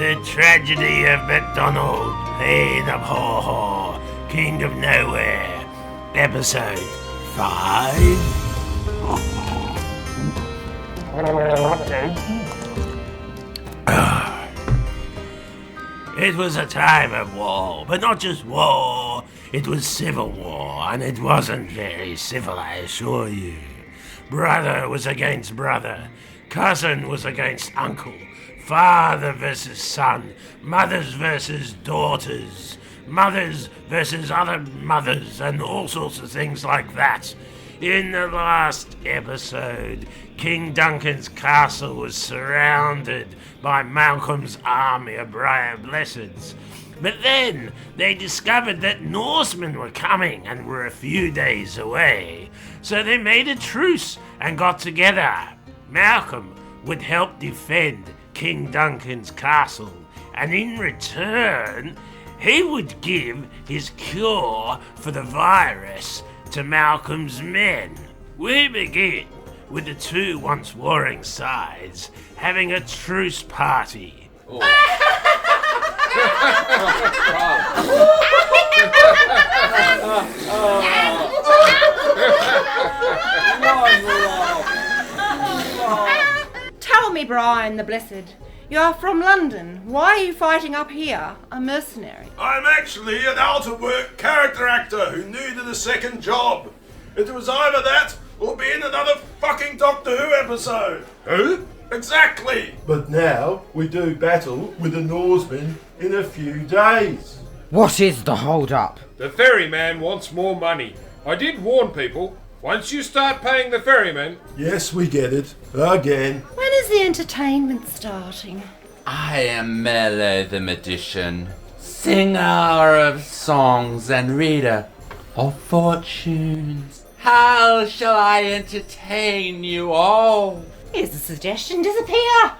The Tragedy of MacDonald, Reign of HAW HAW, King of Nowhere, Episode 5. It was a time of war, but not just war, it was civil war, and it wasn't very civil, I assure you. Brother was against brother, cousin was against uncle, father versus son, mothers versus daughters, mothers versus other mothers, and all sorts of things like that. In the last episode, King Duncan's castle was surrounded by Malcolm's army of Briar Blesseds. But then they discovered that Norsemen were coming and were a few days away. So they made a truce and got together. Malcolm would help defend King Duncan's castle, and in return, he would give his cure for the virus to Malcolm's men. We begin with the two once warring sides having a truce party. Tell me, Brian the Blessed, you are from London. Why are you fighting up here, a mercenary? I'm actually an out-of-work character actor who needed a second job. It was either that or be in another fucking Doctor Who episode. Who? Exactly. But now we do battle with the Norsemen in a few days. What is the hold-up? The ferryman wants more money. I did warn people. Once you start paying the ferryman... Yes, we get it. Again. When is the entertainment starting? I am Merlo the Magician, singer of songs and reader of fortunes. How shall I entertain you all? Here's a suggestion, disappear!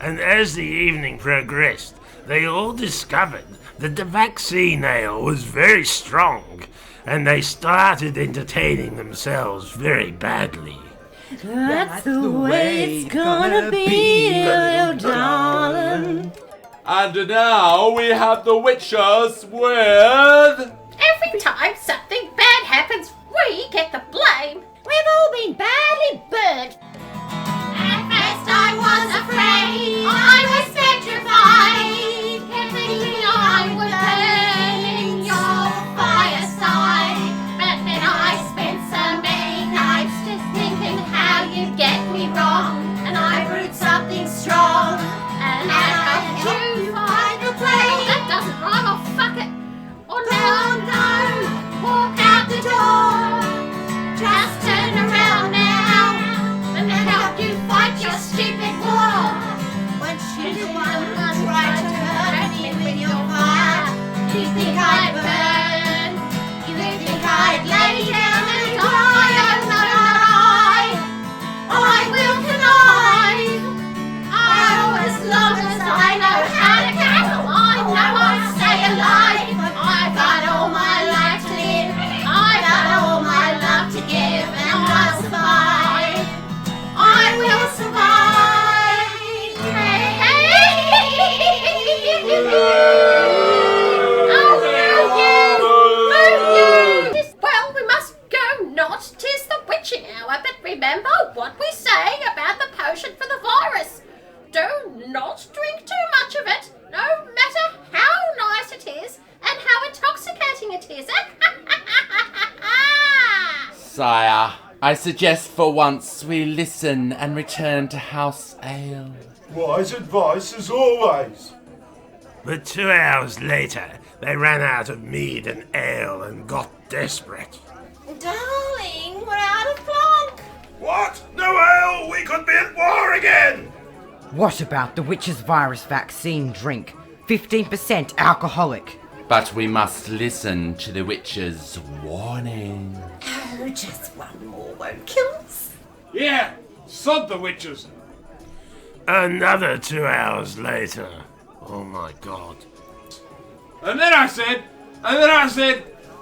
And as the evening progressed, they all discovered that the vaccine ale was very strong, and they started entertaining themselves very badly. That's the way it's gonna be, little darling. And now we have the witches with... Every time something bad happens, we get the blame. We've all been badly burnt. At first I was afraid, I was petrified, kept thinking I would burn in your fireside. But then I spent so many nights just thinking how you get me wrong, and I brewed something strong, and I helped you find the flame. That doesn't rhyme, oh fuck it. Oh no, walk out the door. Just turn around now and help you fight your stupid war. Once you the one who tried to hurt me with your fire, you think I'd burn? You think I'd lay down and die? Oh no, I will connive. Oh, as long as I know how to cattle, I know I'll stay alive. I've got all my life to live. I've got all my love to give, and I'll survive. I will survive. Oh, you. Well, we must go not. 'Tis the witching hour, but remember what we say about the potion for the virus. Do not drink too much of it, no matter how nice it is and how intoxicating it is. Sire, I suggest for once we listen and return to house ale. Wise advice as always. But 2 hours later, they ran out of mead and ale and got desperate. Darling, we're out of plonk. What? No ale! We could be at war again! What about the witch's virus vaccine drink? 15% alcoholic. But we must listen to the witch's warning. Oh, just one more won't kill us. Yeah, sod the witches. Another 2 hours later. Oh my god. And then I said,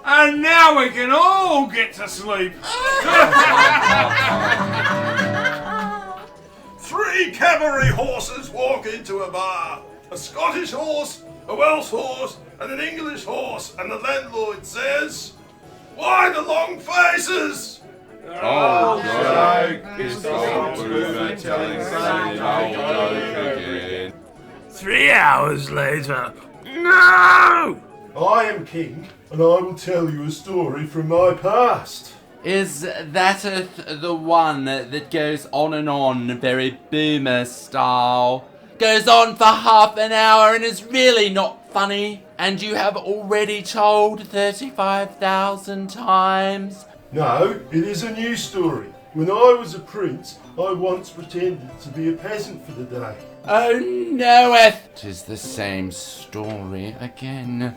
and now we can all get to sleep. 3 3 cavalry horses walk into a bar. A Scottish horse, a Welsh horse, and an English horse. And the landlord says, "Why the long faces?" Oh, joke! It's the old boomer telling silly old joke again. 3 hours later. No! I am king, and I will tell you a story from my past. Is that the one that goes on, very boomer style? Goes on for half an hour and is really not funny, and you have already told 35,000 times? No, it is a new story. When I was a prince, I once pretended to be a peasant for the day. Oh knoweth! 'Tis the same story again.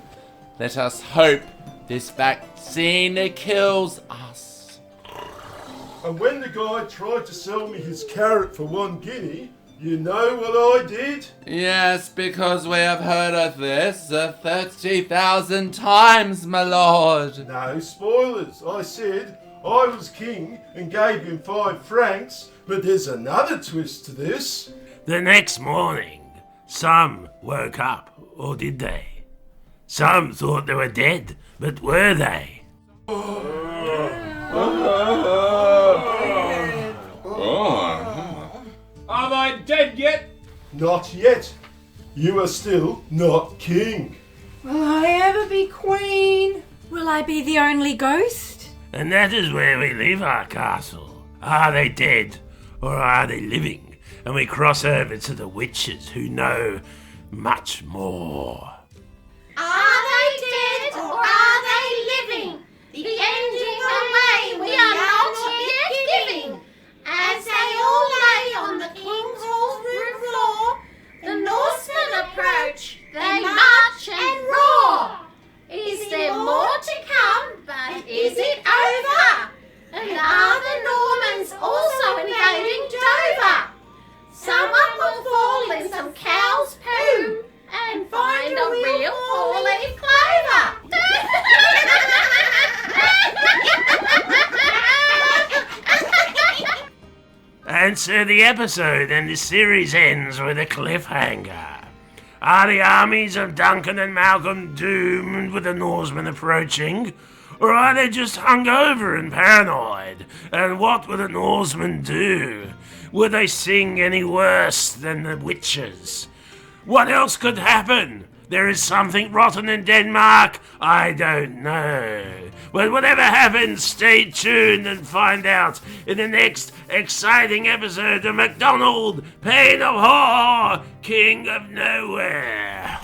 Let us hope this vaccine kills us. And when the guy tried to sell me his carrot for 1 guinea, you know what I did? Yes, because we have heard of this 30,000 times, my lord. No spoilers. I said I was king and gave him 5 francs, but there's another twist to this. The next morning, some woke up, or did they? Some thought they were dead, but were they? Are they dead yet? Not yet. You are still not king. Will I ever be queen? Will I be the only ghost? And that is where we leave our castle. Are they dead, or are they living? And we cross over to the witches who know much more. Are they dead or are they living? The ending away we are not yet giving. As they all lay on the king's hall's room floor, the Norsemen approach, they march and roar. Is there more to come, but is it over? And are the Normans also invading Dover? Someone will fall in some cow's poo and find a real four-leaf clover. And so the episode and the series ends with a cliffhanger. Are the armies of Duncan and Malcolm doomed with the Norsemen approaching? Or are they just hungover and paranoid? And what will the Norsemen do? Will they sing any worse than the witches? What else could happen? There is something rotten in Denmark? I don't know. But whatever happens, stay tuned and find out in the next exciting episode of MacDonald, Pain of HAW, King of Nowhere.